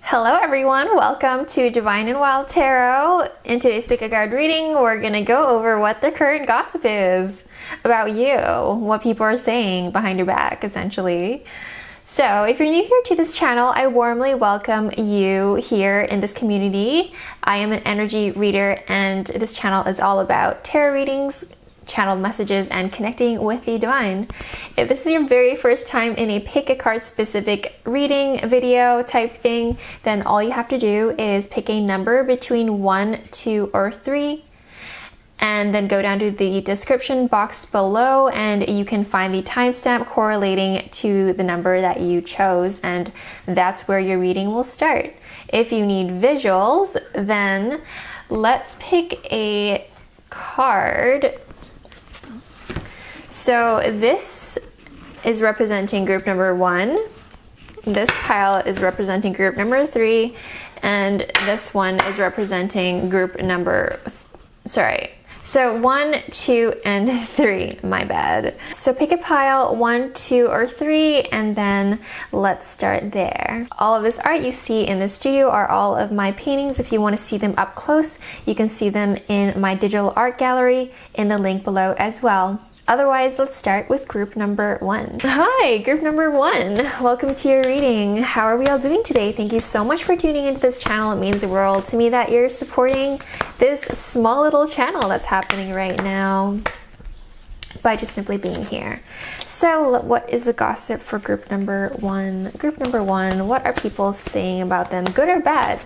Hello everyone, welcome to Divine and Wild Tarot. In today's pick a card reading, we're gonna go over what the current gossip is about you, what people are saying behind your back, essentially. So if you're new here to this channel, I warmly welcome you here in this community. I am an energy reader and this channel is all about tarot readings, channeled messages, and connecting with the divine. If this is your very first time in a pick a card specific reading video type thing, then all you have to do is pick a number between 1, 2, or 3, and then go down to the description box below and you can find the timestamp correlating to the number that you chose, and that's where your reading will start. If you need visuals, then let's pick a card. So this is representing group number 1, this pile is representing group number 3, and this one is representing group number, so 1, 2, and 3, my bad. So pick a pile 1, 2, or 3, and then let's start there. All of this art you see in the studio are all of my paintings. If you want to see them up close, you can see them in my digital art gallery in the link below as well. Otherwise, let's start with group number 1. Hi, group number 1. Welcome to your reading. How are we all doing today? Thank you so much for tuning into this channel. It means the world to me that you're supporting this small little channel that's happening right now by just simply being here. So what is the gossip for group number 1? Group number 1, what are people saying about them, good or bad?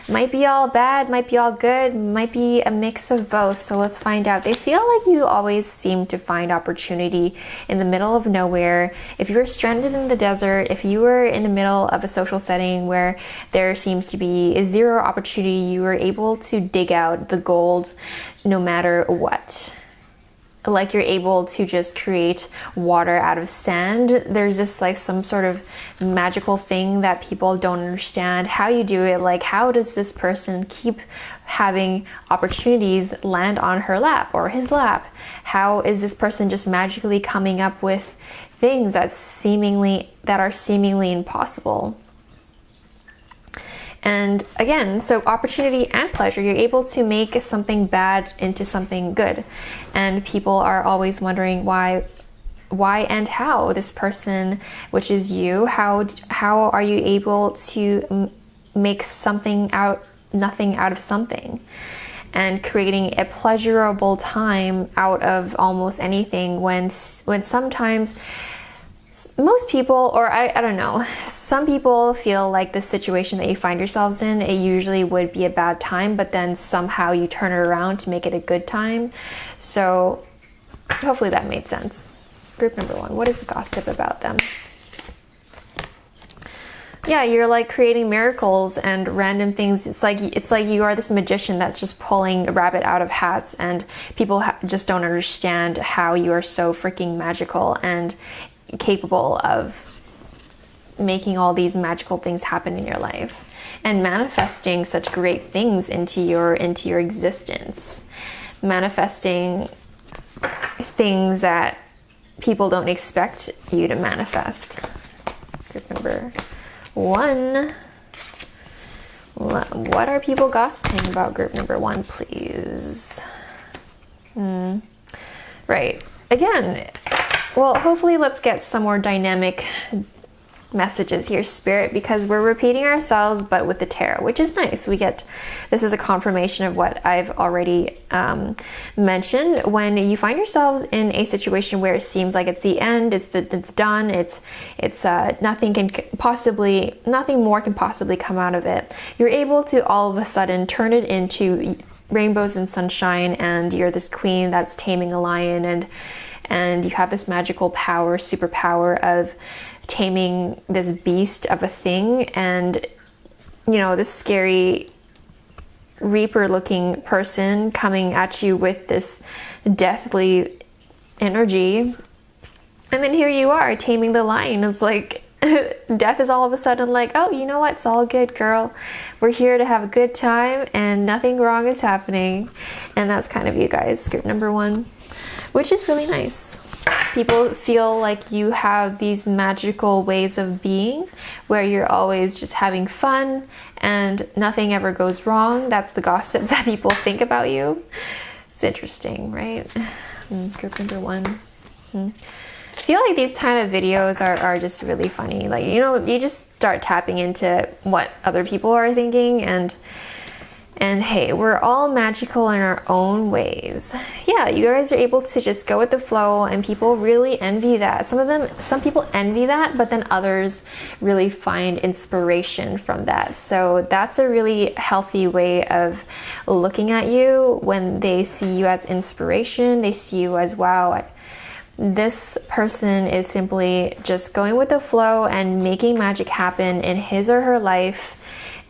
Might be all bad, might be all good, might be a mix of both. So let's find out. They feel like you always seem to find opportunity in the middle of nowhere. If you were stranded in the desert, if you were in the middle of a social setting where there seems to be zero opportunity, you were able to dig out the gold no matter what. Like you're able to just create water out of sand. There's just like some sort of magical thing that people don't understand how you do it. Like, how does this person keep having opportunities land on her lap or his lap? How is this person just magically coming up with things that are seemingly impossible? And again, so opportunity and pleasure, you're able to make something bad into something good. And people are always wondering why and how this person, which is you, how are you able to make nothing out of something? And creating a pleasurable time out of almost anything when sometimes most people, or I don't know, some people feel like the situation that you find yourselves in, it usually would be a bad time, but then somehow you turn it around to make it a good time. So hopefully that made sense. Group number 1, what is the gossip about them? Yeah, you're like creating miracles and random things. It's like you are this magician that's just pulling a rabbit out of hats, and people just don't understand how you are so freaking magical and capable of making all these magical things happen in your life and manifesting such great things into your existence, manifesting things that people don't expect you to manifest. Group number 1, what are people gossiping about group number 1, please? Right, again, well, hopefully let's get some more dynamic messages here, Spirit, because we're repeating ourselves, but with the tarot, which is nice. This is a confirmation of what I've already mentioned. When you find yourselves in a situation where it seems like it's the end, it's done, nothing more can possibly come out of it, you're able to all of a sudden turn it into rainbows and sunshine, and you're this queen that's taming a lion, and you have this magical power, superpower of taming this beast of a thing, and you know, this scary reaper looking person coming at you with this deathly energy, and then here you are taming the lion. It's like death is all of a sudden like, oh, you know what, it's all good, girl, we're here to have a good time and nothing wrong is happening. And that's kind of you guys, group number 1, which is really nice. People feel like you have these magical ways of being where you're always just having fun and nothing ever goes wrong. That's the gossip that people think about you. It's interesting, right? Group number 1. I feel like these kind of videos are just really funny. Like, you know, you just start tapping into what other people are thinking, and hey, we're all magical in our own ways. Yeah, you guys are able to just go with the flow, and people really envy that. Some people envy that, but then others really find inspiration from that. So that's a really healthy way of looking at you. When they see you as inspiration, they see you as, wow, this person is simply just going with the flow and making magic happen in his or her life.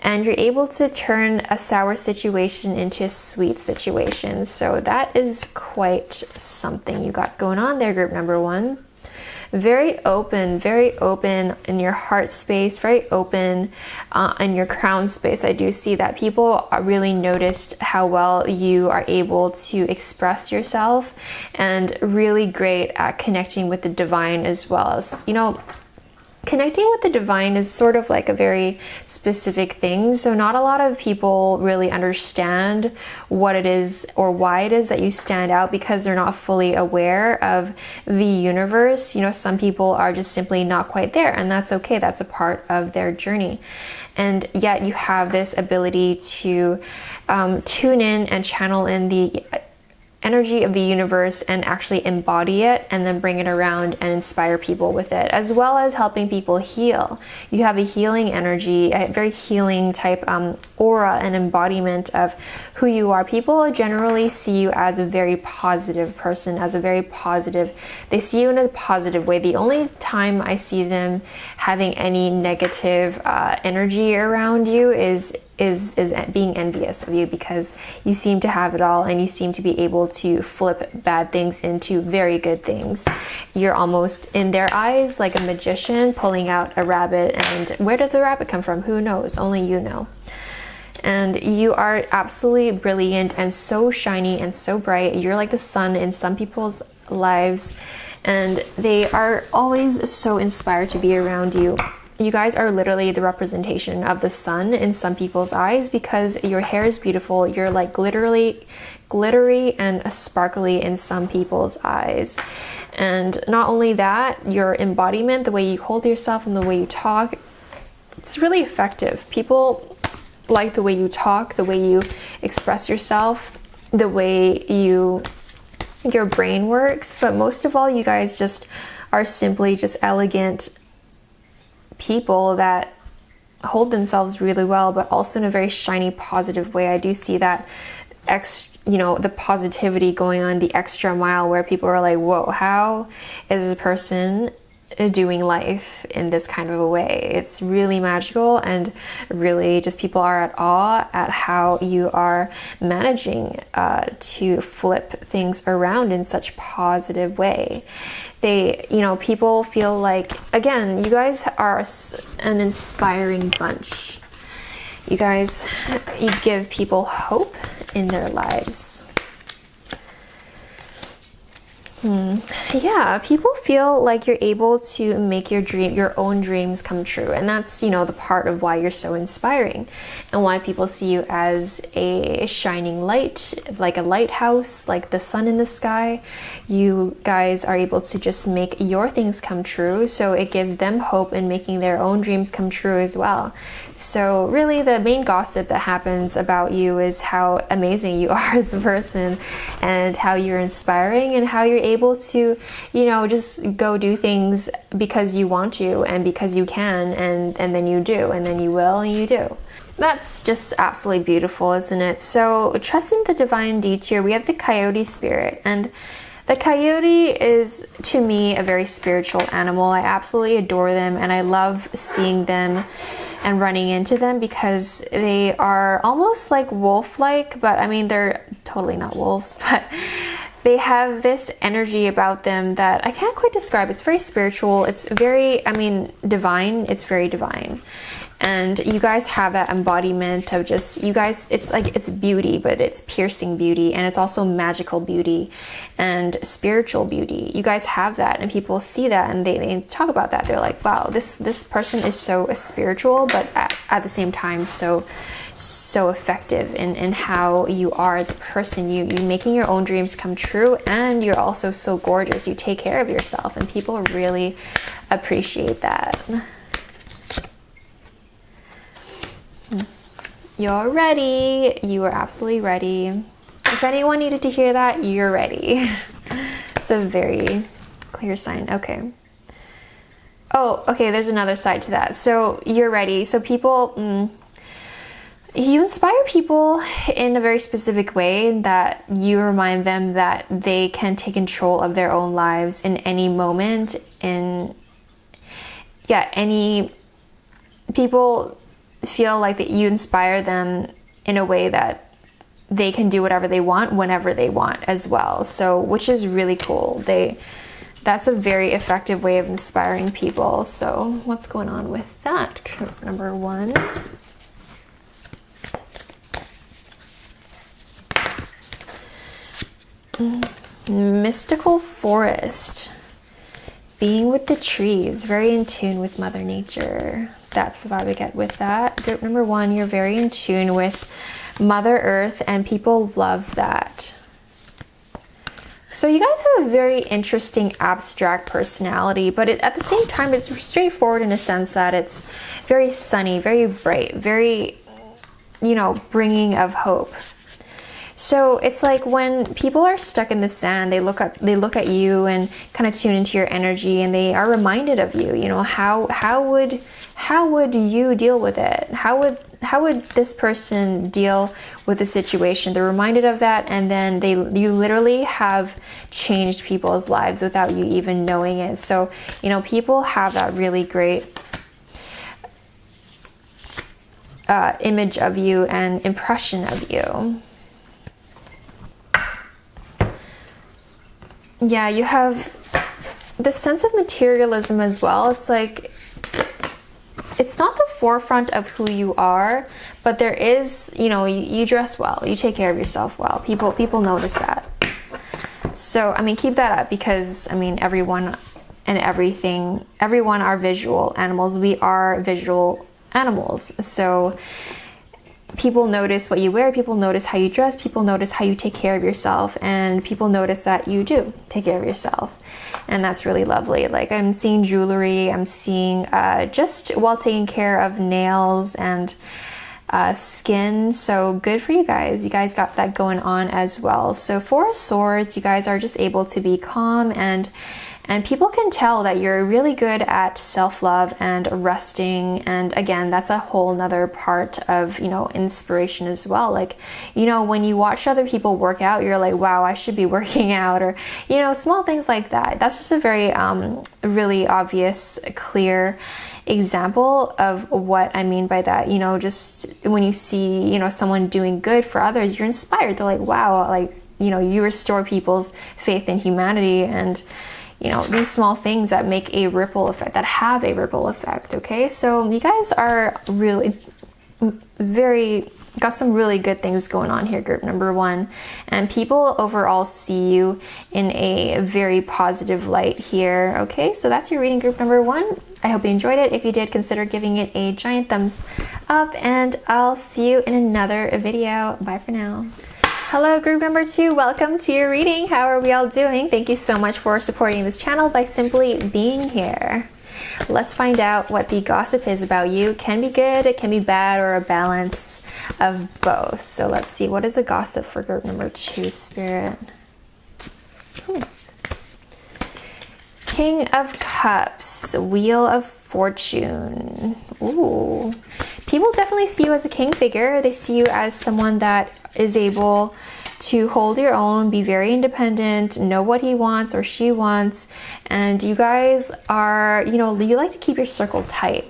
And you're able to turn a sour situation into a sweet situation. So that is quite something you got going on there, group number 1. Very open in your heart space, very open in your crown space. I do see that people really noticed how well you are able to express yourself, and really great at connecting with the divine as well. As, you know, connecting with the divine is sort of like a very specific thing. So not a lot of people really understand what it is or why it is that you stand out, because they're not fully aware of the universe. You know, some people are just simply not quite there, and that's okay. That's a part of their journey. And yet you have this ability to tune in and channel in the energy of the universe and actually embody it, and then bring it around and inspire people with it, as well as helping people heal. You have a healing energy, a very healing type aura and embodiment of who you are. People generally see you as a very positive person, as a very positive, they see you in a positive way. The only time I see them having any negative energy around you is being envious of you, because you seem to have it all, and you seem to be able to flip bad things into very good things. You're almost, in their eyes, like a magician pulling out a rabbit, and where did the rabbit come from? Who knows? Only you know. And you are absolutely brilliant and so shiny and so bright. You're like the sun in some people's lives, and they are always so inspired to be around you. You guys are literally the representation of the sun in some people's eyes, because your hair is beautiful. You're like glittery and sparkly in some people's eyes. And not only that, your embodiment, the way you hold yourself and the way you talk, it's really effective. People like the way you talk, the way you express yourself, the way your brain works. But most of all, you guys just are simply just elegant people that hold themselves really well, but also in a very shiny, positive way. I do see that the positivity going on the extra mile, where people are like, whoa, how is this person doing life in this kind of a way? It's really magical, and really just people are at awe at how you are managing to flip things around in such positive way. People feel like, again, you guys are an inspiring bunch. You give people hope in their lives. Yeah, people feel like you're able to make your own dreams come true. And that's, the part of why you're so inspiring, and why people see you as a shining light, like a lighthouse, like the sun in the sky. You guys are able to just make your things come true. So it gives them hope in making their own dreams come true as well. So really the main gossip that happens about you is how amazing you are as a person, and how you're inspiring, and how you're able to, just go do things because you want to, and because you can, and then you do, and then you will, and you do. That's just absolutely beautiful, isn't it? So trusting the divine detour, we have the coyote spirit, and the coyote is, to me, a very spiritual animal. I absolutely adore them, and I love seeing them and running into them, because they are almost like wolf-like, but I mean, they're totally not wolves, but they have this energy about them that I can't quite describe. It's very spiritual. It's very, divine. It's very divine. And you guys have that embodiment of just, you guys, it's like, it's beauty, but it's piercing beauty, and it's also magical beauty and spiritual beauty. You guys have that, and people see that, and they talk about that. They're like, wow, this person is so spiritual, but at the same time so effective in how you are as a person. You making your own dreams come true, and you're also so gorgeous. You take care of yourself, and people really appreciate that. You're ready. You are absolutely ready. If anyone needed to hear that, you're ready. It's a very clear sign. Okay. Oh, okay, there's another side to that. So you're ready. So people, you inspire people in a very specific way, that you remind them that they can take control of their own lives in any moment. People feel like that you inspire them in a way that they can do whatever they want whenever they want as well. So, which is really cool. That's a very effective way of inspiring people. So what's going on with that? Number 1. Mystical forest. Being with the trees, very in tune with Mother Nature. That's the vibe I get with that. Group number 1, you're very in tune with Mother Earth, and people love that. So you guys have a very interesting abstract personality, but at the same time, it's straightforward in a sense that it's very sunny, very bright, very, bringing of hope. So it's like when people are stuck in the sand, they look at you and kind of tune into your energy, and they are reminded of you. How would you deal with it? How would this person deal with the situation? They're reminded of that, and then you literally have changed people's lives without you even knowing it. So people have that really great image of you and impression of you. Yeah, you have the sense of materialism as well. It's like, it's not the forefront of who you are, but there is, you dress well, you take care of yourself well. People notice that. So, keep that up, because, everyone and everyone are visual animals. We are visual animals. So people notice what you wear, people notice how you dress, people notice how you take care of yourself, and people notice that you do take care of yourself. And that's really lovely. Like, I'm seeing jewelry, I'm seeing just while taking care of nails and skin. So good for you guys. You guys got that going on as well. So 4 of Swords, you guys are just able to be calm, and people can tell that you're really good at self-love and resting. And again, that's a whole nother part of, inspiration as well. Like, when you watch other people work out, you're like, wow, I should be working out, or, small things like that. That's just a very, really obvious, clear example of what I mean by that. Just when you see, someone doing good for others, you're inspired. They're like, wow, like, you restore people's faith in humanity, and these small things that make a ripple effect, that have a ripple effect. Okay, so you guys are really got some really good things going on here, group number 1, and people overall see you in a very positive light here. Okay, so that's your reading, group number 1. I hope you enjoyed it. If you did, consider giving it a giant thumbs up, and I'll see you in another video. Bye for now. Hello, group number 2. Welcome to your reading. How are we all doing? Thank you so much for supporting this channel by simply being here. Let's find out what the gossip is about you. It can be good, it can be bad, or a balance of both. So let's see, what is the gossip for group number 2, Spirit? King of Cups, Wheel of Fortune. Ooh. People definitely see you as a king figure. They see you as someone that is able to hold your own, be very independent, know what he wants or she wants. And you guys are, you like to keep your circle tight.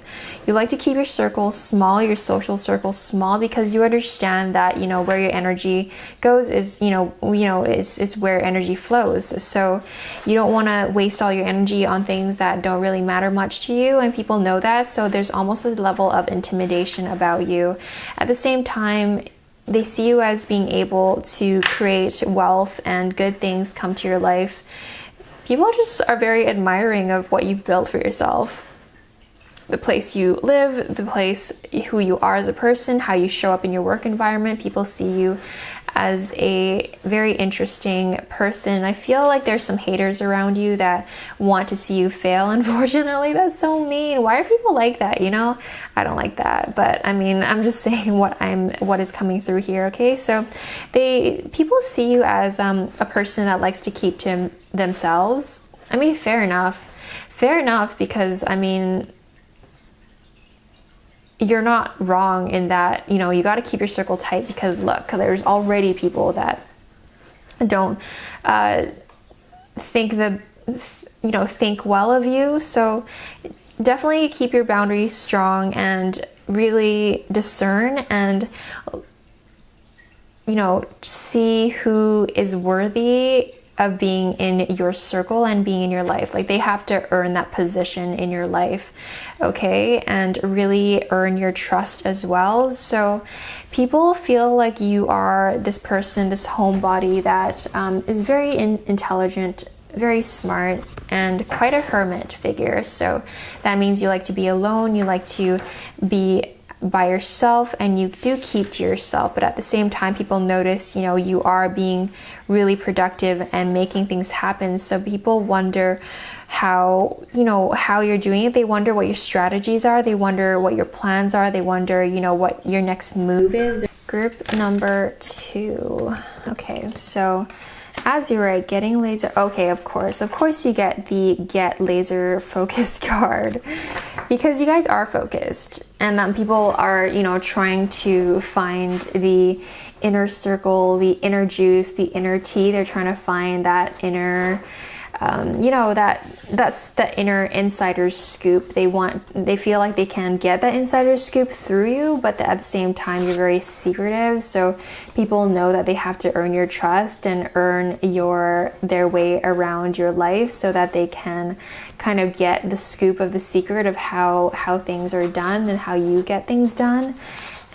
You like to keep your circle small, your social circle small, because you understand that, you know, where your energy goes is, is where energy flows. So you don't want to waste all your energy on things that don't really matter much to you, and people know that. So there's almost a level of intimidation about you. At the same time, they see you as being able to create wealth and good things come to your life. People just are very admiring of what you've built for yourself. The place you live, the place, who you are as a person, how you show up in your work environment. People see you as a very interesting person. I feel like there's some haters around you that want to see you fail. Unfortunately, that's so mean. Why are people like that? You know, I don't like that. But I mean, I'm just saying what is coming through here. Okay, so people see you as a person that likes to keep to themselves. I mean, fair enough, because I mean, you're not wrong in that, you know, you got to keep your circle tight, because look, there's already people that don't think well of you. So definitely keep your boundaries strong and really discern and, you know, see who is worthy of being in your circle and being in your life. Like, they have to earn that position in your life, okay? And really earn your trust as well. So people feel like you are this person, this homebody that is very intelligent, very smart, and quite a hermit figure. So that means you like to be alone, you like to be by yourself, and you do keep to yourself, but at the same time, people notice, you know, you are being really productive and making things happen. So people wonder how you're doing it. They wonder what your strategies are. They wonder what your plans are. They wonder, you know, what your next move is. Group number 2. Okay, so as you were getting laser, okay, of course you get the get laser focused card, because you guys are focused, and then people are, you know, trying to find the inner circle, the inner juice, the inner tea. They're trying to find that inner, that's the inner insider's scoop. They feel like they can get that insider scoop through you, but at the same time, you're very secretive. So people know that they have to earn your trust and earn their way around your life, so that they can kind of get the scoop of the secret of how things are done and how you get things done.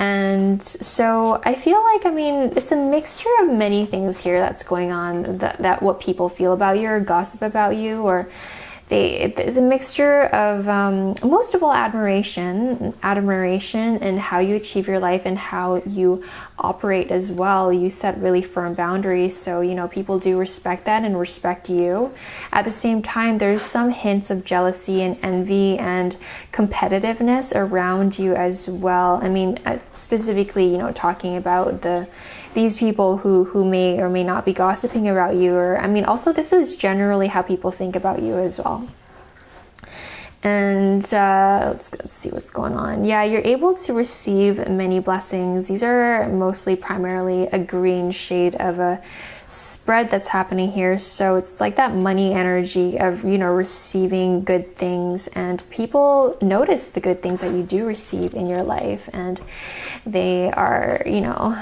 And so I feel like, I mean, it's a mixture of many things here that's going on, that what people feel about you or gossip about you, or it's a mixture of most of all admiration and how you achieve your life and how you operate as well. You set really firm boundaries, so, you know, people do respect that and respect you. At the same time, there's some hints of jealousy and envy and competitiveness around you as well. I mean, specifically, you know, talking about these people who may or may not be gossiping about you, or I mean, also this is generally how people think about you as well. And let's see what's going on. Yeah, you're able to receive many blessings. These are mostly primarily a green shade of a spread that's happening here. So it's like that money energy of, you know, receiving good things, and people notice the good things that you do receive in your life, and they are, you know,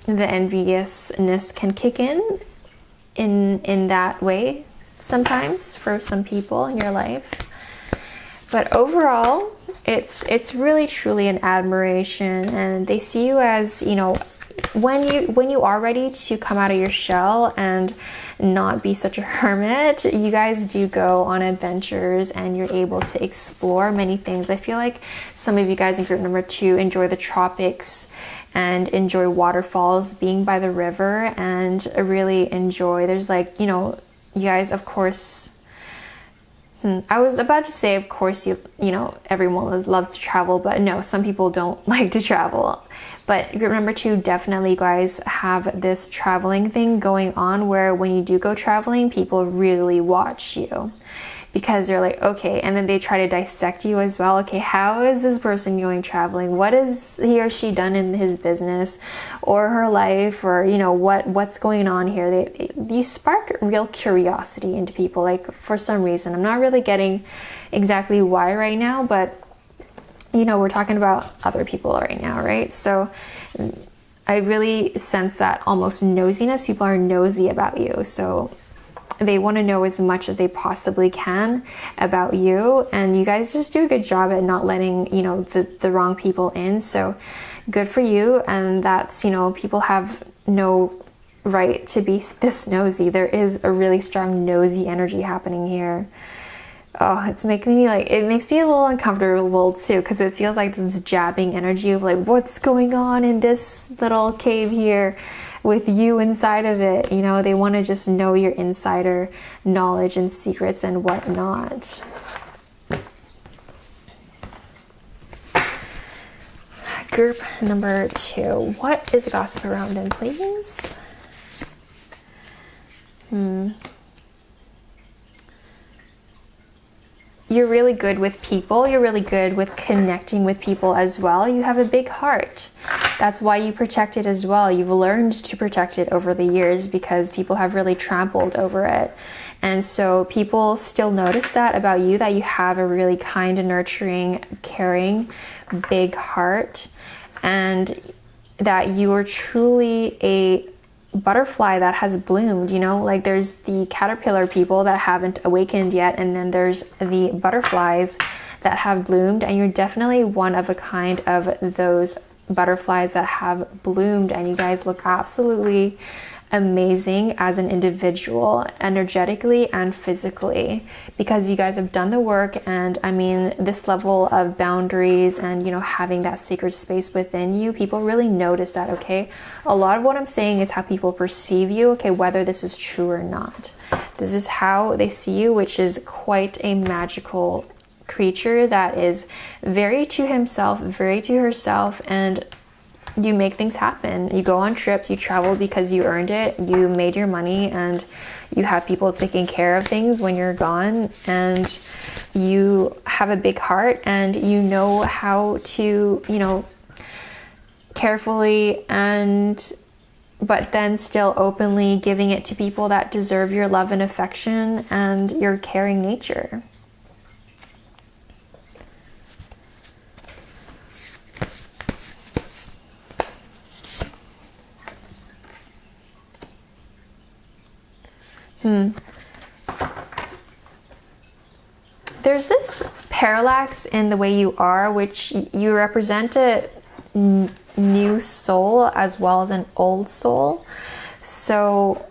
the enviousness can kick in that way sometimes for some people in your life. But overall, it's really truly an admiration, and they see you as, you know, when you are ready to come out of your shell and not be such a hermit, you guys do go on adventures and you're able to explore many things. I feel like some of you guys in group number 2 enjoy the tropics and enjoy waterfalls, being by the river, and really enjoy, there's like, you know, you guys, of course, I was about to say, of course, you know, everyone loves to travel, but no, some people don't like to travel. But group number 2, definitely, you guys have this traveling thing going on, where when you do go traveling, people really watch you, because they're like, okay, and then they try to dissect you as well. Okay, how is this person going traveling? What has he or she done in his business or her life, or, you know, what's going on here? You spark real curiosity into people, like, for some reason. I'm not really getting exactly why right now, but you know, we're talking about other people right now, right? So I really sense that almost nosiness. People are nosy about you. So they want to know as much as they possibly can about you. And you guys just do a good job at not letting, you know, the wrong people in. So good for you. And that's, you know, people have no right to be this nosy. There is a really strong nosy energy happening here. Oh, it's making me like, it makes me a little uncomfortable too, because it feels like this jabbing energy of like, what's going on in this little cave here with you inside of it. You know, they want to just know your insider knowledge and secrets and whatnot. Group number 2. What is the gossip around them, please? You're really good with people. You're really good with connecting with people as well. You have a big heart. That's why you protect it as well. You've learned to protect it over the years because people have really trampled over it. And so people still notice that about you, that you have a really kind and nurturing, caring, big heart, and that you are truly a butterfly that has bloomed. You know, like there's the caterpillar people that haven't awakened yet, and then there's the butterflies that have bloomed, and you're definitely one of a kind of those butterflies that have bloomed. And you guys look absolutely amazing as an individual, energetically and physically, because you guys have done the work. And I mean, this level of boundaries and, you know, having that sacred space within you, people really notice that. Okay, a lot of what I'm saying is how people perceive you, okay, whether this is true or not. This is how they see you, which is quite a magical creature that is very to himself, very to herself, and you make things happen. You go on trips, you travel because you earned it, you made your money, and you have people taking care of things when you're gone, and you have a big heart, and you know how to, you know, carefully and but then still openly giving it to people that deserve your love and affection and your caring nature. There's this parallax in the way you are, which you represent a new soul as well as an old soul. So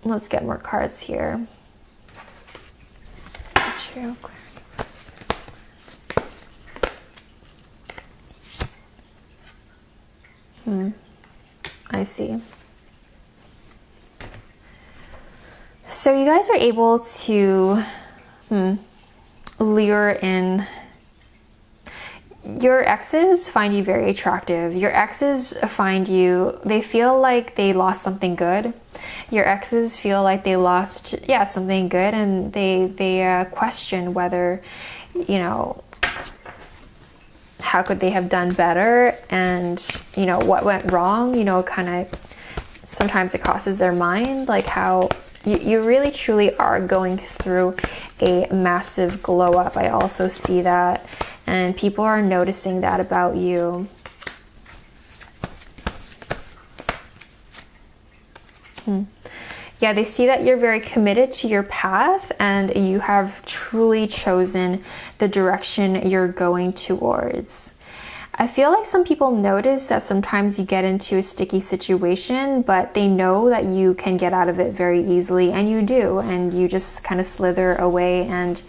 let's get more cards here. I see. So you guys are able to lure in. Your exes find you very attractive. Your exes find you, they feel like they lost something good. Your exes feel like they lost, something good, and they question whether, you know, how could they have done better, and, you know, what went wrong, you know, kind of, sometimes it crosses their mind, like how you really truly are going through a massive glow up. I also see that, and people are noticing that about you. Yeah, they see that you're very committed to your path, and you have truly chosen the direction you're going towards. I feel like some people notice that sometimes you get into a sticky situation, but they know that you can get out of it very easily, and you do, and you just kind of slither away and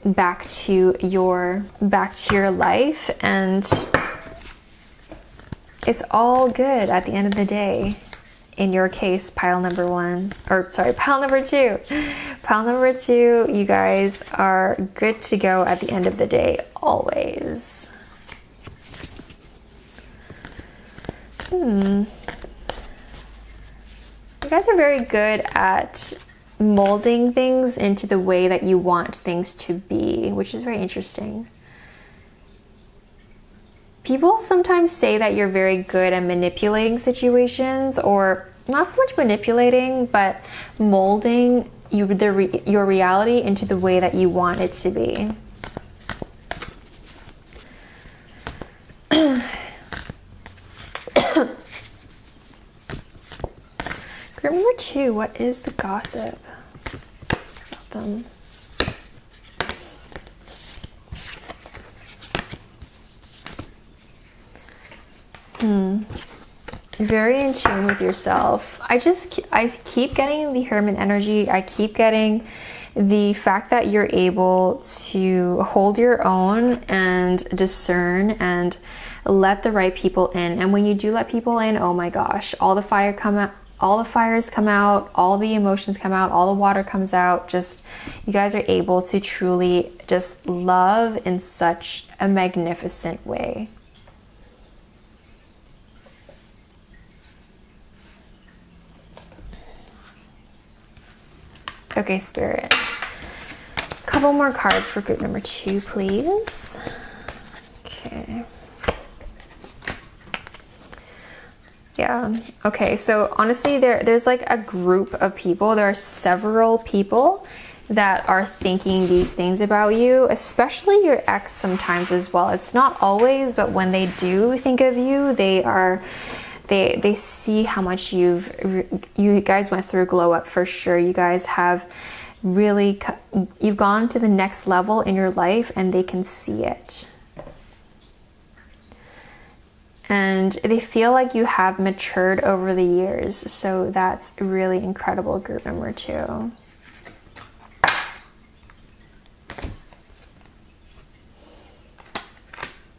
back to your life, and it's all good at the end of the day. In your case, pile number 2. Pile number 2, you guys are good to go at the end of the day, always. You guys are very good at molding things into the way that you want things to be, which is very interesting. People sometimes say that you're very good at manipulating situations, or not so much manipulating, but molding your reality into the way that you want it to be. number 2, what is the gossip about them? Very in tune with yourself. I keep getting the Hermit energy. I keep getting the fact that you're able to hold your own and discern and let the right people in. And when you do let people in, oh my gosh, all the fires come out, all the emotions come out, all the water comes out. Just, you guys are able to truly just love in such a magnificent way. Okay, Spirit. A couple more cards for group number 2, please. Okay. Yeah. Okay, so honestly, there's like a group of people. There are several people that are thinking these things about you, especially your ex sometimes as well. It's not always, but when they do think of you, they see how much you guys went through a glow up for sure. You guys have really, you've gone to the next level in your life and they can see it. And they feel like you have matured over the years. So that's really incredible, group number 2.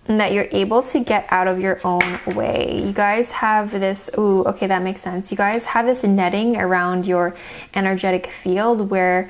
And that you're able to get out of your own way. You guys have this, ooh, okay, that makes sense. You guys have this netting around your energetic field where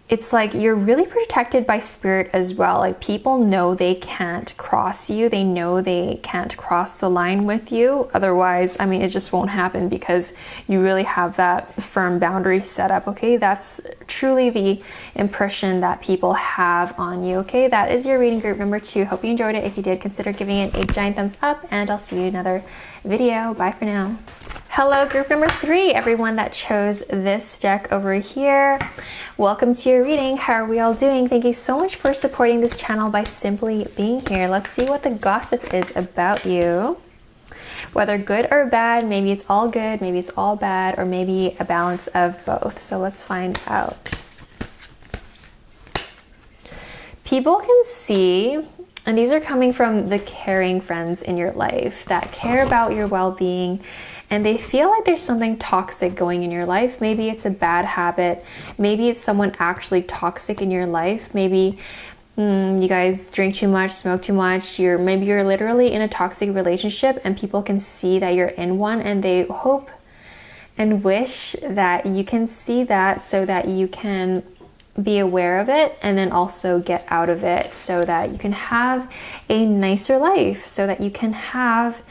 it's like you're really protected by spirit as well. Like, people know they can't cross you. They know they can't cross the line with you. Otherwise, I mean, it just won't happen because you really have that firm boundary set up, okay? That's truly the impression that people have on you, okay? That is your reading, group number 2. Hope you enjoyed it. If you did, consider giving it a giant thumbs up, and I'll see you in another video. Bye for now. Hello, group number 3, everyone that chose this deck over here. Welcome to your reading. How are we all doing? Thank you so much for supporting this channel by simply being here. Let's see what the gossip is about you. Whether good or bad, maybe it's all good, maybe it's all bad, or maybe a balance of both. So let's find out. People can see, and these are coming from the caring friends in your life that care about your well-being, and they feel like there's something toxic going in your life. Maybe it's a bad habit. Maybe it's someone actually toxic in your life. Maybe you guys drink too much, smoke too much. Maybe you're literally in a toxic relationship and people can see that you're in one, and they hope and wish that you can see that so that you can be aware of it and then also get out of it so that you can have a nicer life, so that you can have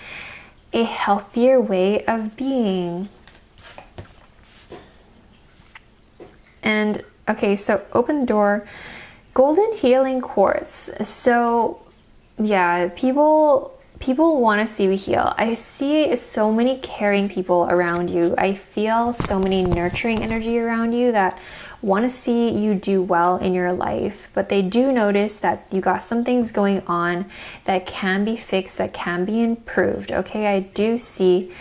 a healthier way of being. And okay, so open the door. Golden healing quartz. So yeah, people want to see you heal. I see so many caring people around you. I feel so many nurturing energy around you that want to see you do well in your life, but they do notice that you got some things going on that can be fixed, that can be improved. Okay, I do see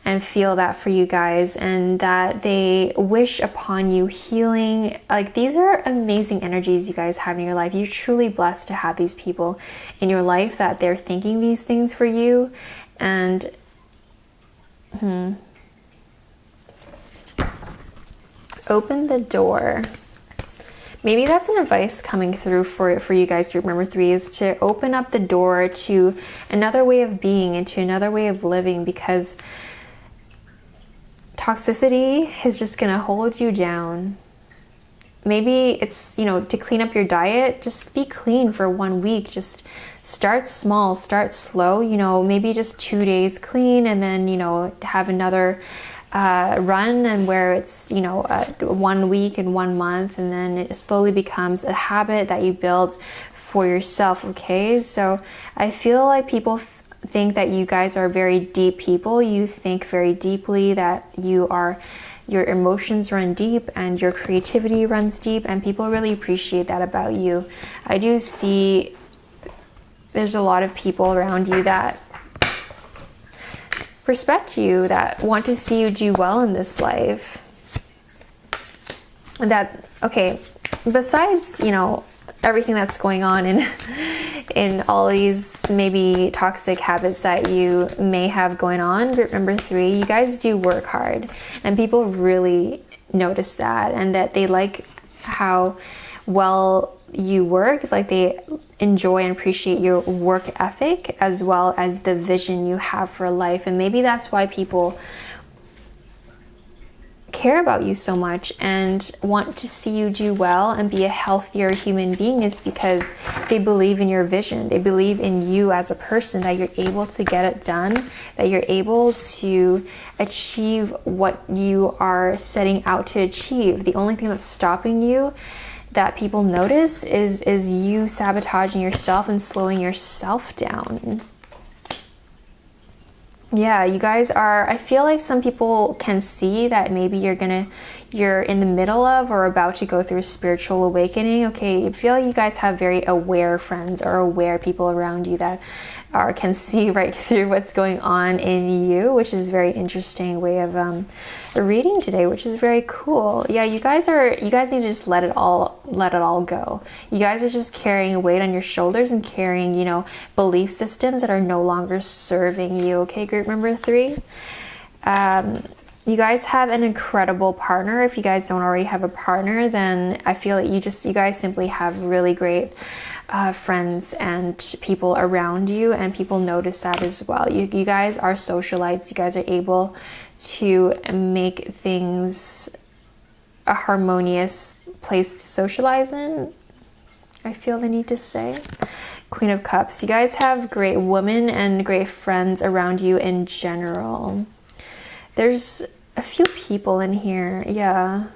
and feel that for you guys, and that they wish upon you healing. Like, these are amazing energies you guys have in your life. You're truly blessed to have these people in your life that they're thinking these things for you. And open the door. Maybe that's an advice coming through for you guys, group number 3, is to open up the door to another way of being and to another way of living, because toxicity is just gonna hold you down. Maybe it's, to clean up your diet, just be clean for 1 week. Just start small, start slow, maybe just 2 days clean, and then, have another run, and where it's 1 week and 1 month, and then it slowly becomes a habit that you build for yourself. Okay, so I feel like people think that you guys are very deep people. You think very deeply, that your emotions run deep and your creativity runs deep, and people really appreciate that about you. I do see there's a lot of people around you that respect you, that want to see you do well in this life. That, okay, besides, you know, everything that's going on in all these maybe toxic habits that you may have going on, group number 3, you guys do work hard, and people really notice that, and that they like how well you work, like they enjoy and appreciate your work ethic as well as the vision you have for life. And maybe that's why people care about you so much and want to see you do well and be a healthier human being, is because they believe in your vision. They believe in you as a person, that you're able to get it done, that you're able to achieve what you are setting out to achieve. The only thing that's stopping you that people notice is you sabotaging yourself and slowing yourself down. Yeah, you guys are, I feel like some people can see that maybe you're in the middle of or about to go through a spiritual awakening. Okay, I feel like you guys have very aware friends or aware people around you that can see right through what's going on in you, which is a very interesting way of reading today, which is very cool. Yeah, you guys need to just let it all go. You guys are just carrying a weight on your shoulders and carrying, you know, belief systems that are no longer serving you. Okay, group number 3. You guys have an incredible partner. If you guys don't already have a partner, then I feel like you guys simply have really great friends and people around you, and people notice that as well. You guys are socialites. You guys are able to make things a harmonious place to socialize in, I feel the need to say. Queen of Cups. You guys have great women and great friends around you in general. There's a few people in here. Yeah.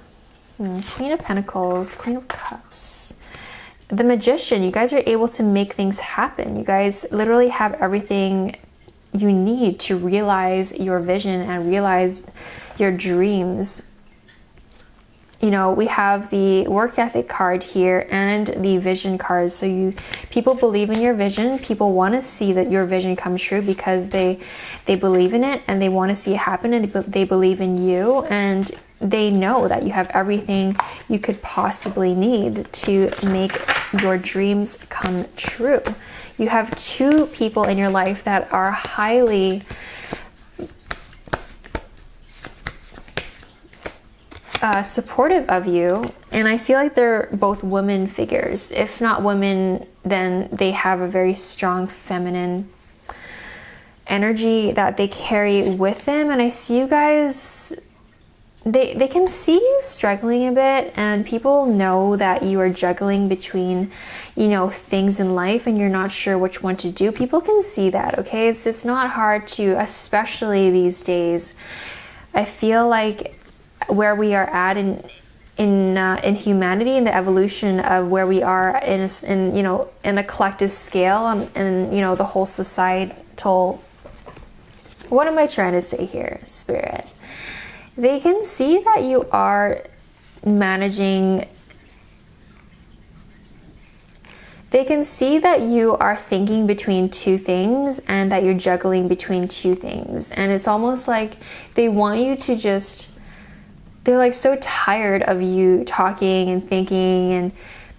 Queen of Pentacles, Queen of Cups. The Magician. You guys are able to make things happen. You guys literally have everything you need to realize your vision and realize your dreams. You know, we have the work ethic card here and the vision card. So people believe in your vision. People want to see that your vision comes true because they believe in it and they want to see it happen, and they believe in you, and they know that you have everything you could possibly need to make your dreams come true. You have 2 people in your life that are highly supportive of you, and I feel like they're both women figures. If not women, then they have a very strong feminine energy that they carry with them. And I see you guys, they can see you struggling a bit, and people know that you are juggling between, you know, things in life and you're not sure which one to do. People can see that, okay? It's not hard to, especially these days. I feel like where we are at in humanity, in the evolution of where we are in a collective scale, and you know, the whole societal, what am I trying to say here, Spirit? They can see that you are managing, they can see that you are thinking between 2 things and that you're juggling between 2 things, and it's almost like they want you to just, they're like so tired of you talking and thinking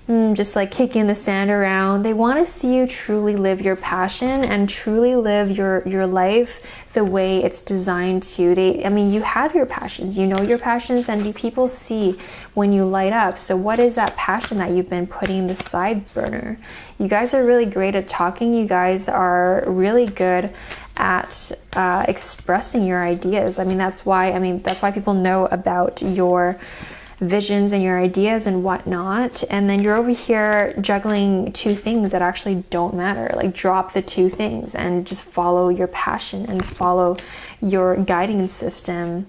and just like kicking the sand around. They want to see you truly live your passion and truly live your life the way it's designed to. I mean, you have your passions, you know your passions, and people see when you light up. So what is that passion that you've been putting in the side burner? You guys are really great at talking. You guys are really good at expressing your ideas. That's why people know about your visions and your ideas and whatnot. And then you're over here juggling 2 things that actually don't matter. Like, drop the 2 things and just follow your passion and follow your guiding system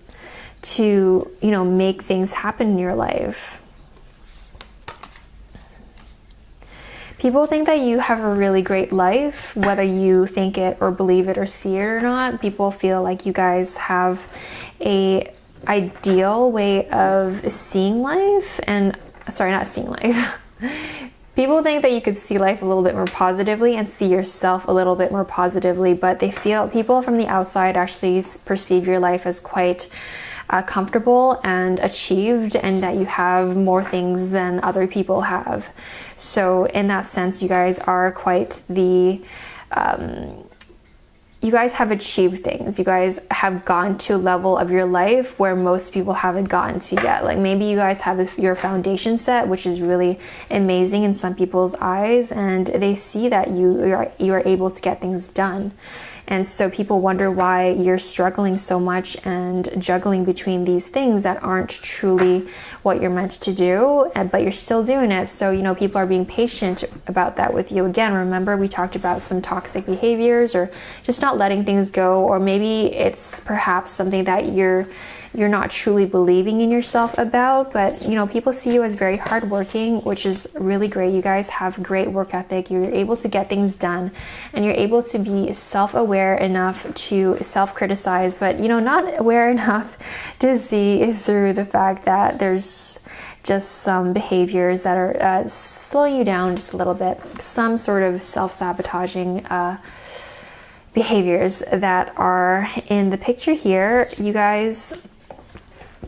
to, you know, make things happen in your life. People think that you have a really great life, whether you think it or believe it or see it or not. People feel like you guys have a ideal way of seeing life, and sorry, not seeing life, People think that you could see life a little bit more positively and see yourself a little bit more positively, but they feel people from the outside actually perceive your life as quite comfortable and achieved, and that you have more things than other people have. So in that sense, you guys are quite the you guys have achieved things. You guys have gone to a level of your life where most people haven't gotten to yet. Like maybe you guys have your foundation set, which is really amazing in some people's eyes, and they see that you are able to get things done. And so people wonder why you're struggling so much and juggling between these things that aren't truly what you're meant to do, but you're still doing it. So, you know, people are being patient about that with you. Again, remember we talked about some toxic behaviors or just not letting things go, or maybe it's perhaps something that you're not truly believing in yourself about. But you know, people see you as very hardworking, which is really great. You guys have great work ethic. You're able to get things done, and you're able to be self-aware enough to self-criticize, but you know, not aware enough to see through the fact that there's just some behaviors that are slowing you down just a little bit, some sort of self-sabotaging behaviors that are in the picture here. You guys,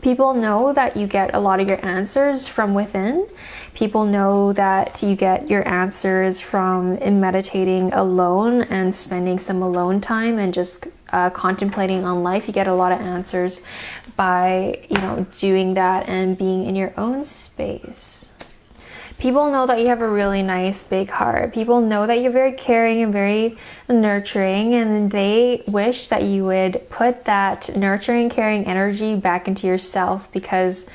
people know that you get a lot of your answers from within. People know that you get your answers from meditating alone and spending some alone time and just contemplating on life. You get a lot of answers by, you know, doing that and being in your own space. People know that you have a really nice big heart. People know that you're very caring and very nurturing, and they wish that you would put that nurturing, caring energy back into yourself, because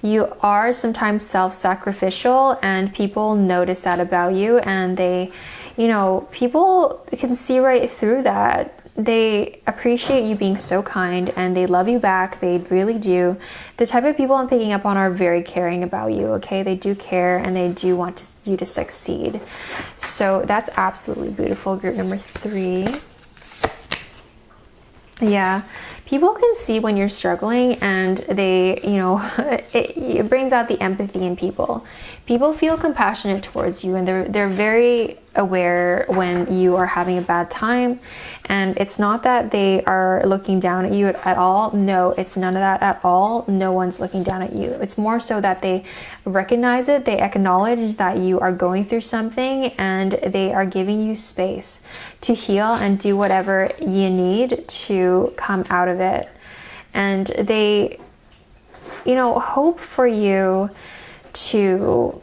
you are sometimes self-sacrificial, and people notice that about you, and they, you know, people can see right through that. They appreciate you being so kind, and they love you back. They really do. The type of people I'm picking up on are very caring about you, okay? They do care, and they do want you to succeed. So that's absolutely beautiful. Group number 3. Yeah, people can see when you're struggling, and they, you know, it brings out the empathy in people. People feel compassionate towards you, and they're very aware when you are having a bad time. And it's not that they are looking down at you at all. No, it's none of that at all. No one's looking down at you. It's more so that they recognize it, they acknowledge that you are going through something, and they are giving you space to heal and do whatever you need to come out of it. And they, you know, hope for you to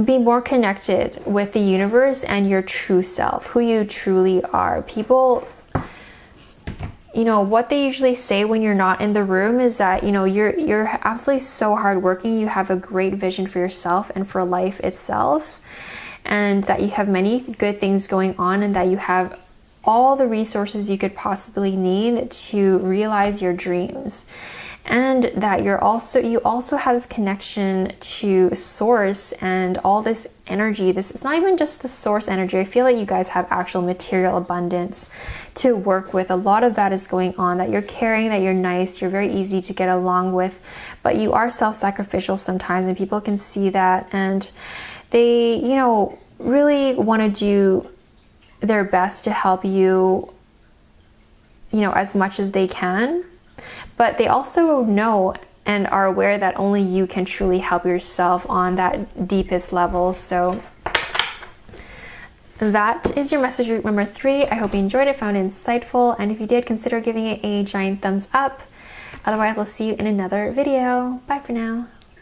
be more connected with the universe and your true self, who you truly are. People, you know, what they usually say when you're not in the room is that, you know, you're absolutely so hardworking. You have a great vision for yourself and for life itself, and that you have many good things going on, and that you have all the resources you could possibly need to realize your dreams. And that you also have this connection to source and all this energy. This is not even just the source energy. I feel like you guys have actual material abundance to work with. A lot of that is going on, that you're caring, that you're nice, you're very easy to get along with, but you are self-sacrificial sometimes, and people can see that, and they, you know, really want to do their best to help you, you know, as much as they can. But they also know and are aware that only you can truly help yourself on that deepest level. So that is your message group number 3. I hope you enjoyed it, found it insightful, and if you did, consider giving it a giant thumbs up. Otherwise, I'll see you in another video. Bye for now.